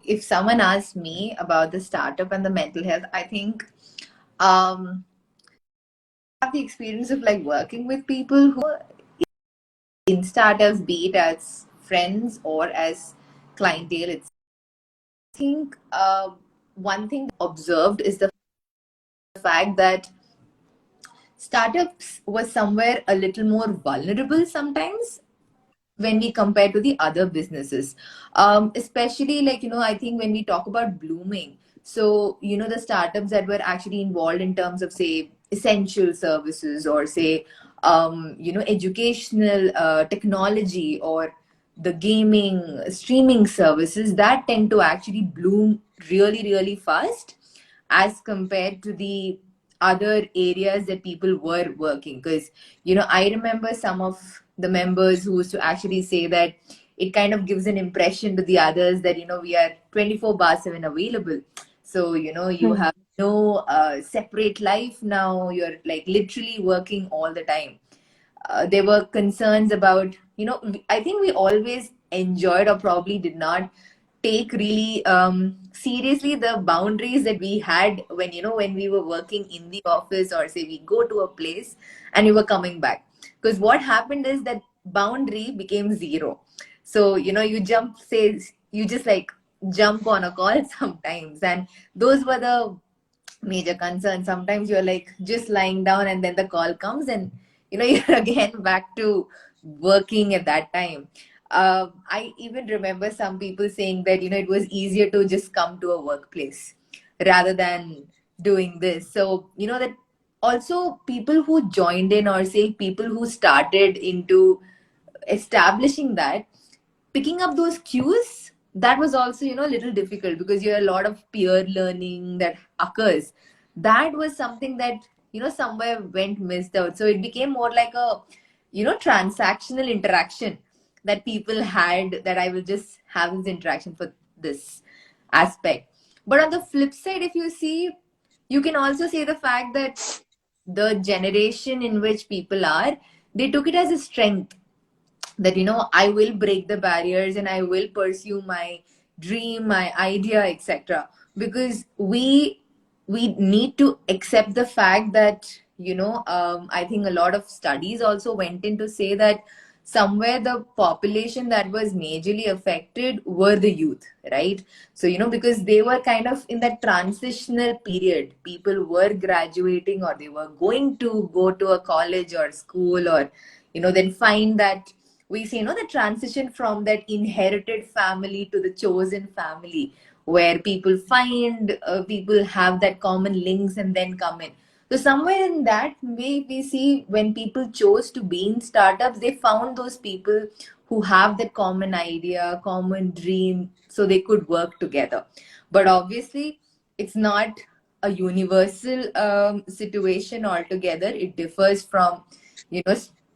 if someone asks me about the startup and the mental health, I think um, I have the experience of like working with people who in startups, be it as friends or as clientele. It's, I think one thing observed is the fact that startups were somewhere a little more vulnerable sometimes when we compare to the other businesses, especially like I think when we talk about blooming, so the startups that were actually involved in terms of say essential services or say educational technology or the gaming streaming services that tend to actually bloom really really fast as compared to the other areas that people were working. Because I remember some of the members who used to actually say that it kind of gives an impression to the others that we are 24 bar 7 available. So you Hmm. have no separate life now, you're like literally working all the time. There were concerns about I think we always enjoyed or probably did not take really seriously the boundaries that we had when when we were working in the office or say we go to a place and we were coming back. Because what happened is that boundary became zero. So you jump say you just like jump on a call sometimes, and those were the major concern. Sometimes you're like just lying down and then the call comes and you're again back to working at that time. I even remember some people saying that it was easier to just come to a workplace rather than doing this. So that also people who joined in or say people who started into establishing that, picking up those cues, that was also a little difficult because you have a lot of peer learning that occurs. That was something that somewhere went missed out. So it became more like a transactional interaction that people had, that I will just have this interaction for this aspect. But on the flip side, if you see, you can also say the fact that the generation in which people are, they took it as a strength that I will break the barriers and I will pursue my dream, my idea, etc. Because we need to accept the fact that I think a lot of studies also went in to say that somewhere the population that was majorly affected were the youth, right? So because they were kind of in that transitional period, people were graduating or they were going to go to a college or school, or then find that we see the transition from that inherited family to the chosen family, where people find people have that common links and then come in. So somewhere in that way we see when people chose to be in startups, they found those people who have that common idea, common dream, so they could work together. But obviously it's not a universal situation altogether. It differs from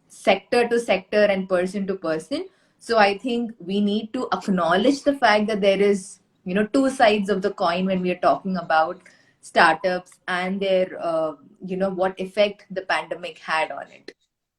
sector to sector and person to person. So I think we need to acknowledge the fact that there is two sides of the coin when we are talking about startups and their what effect the pandemic had on it.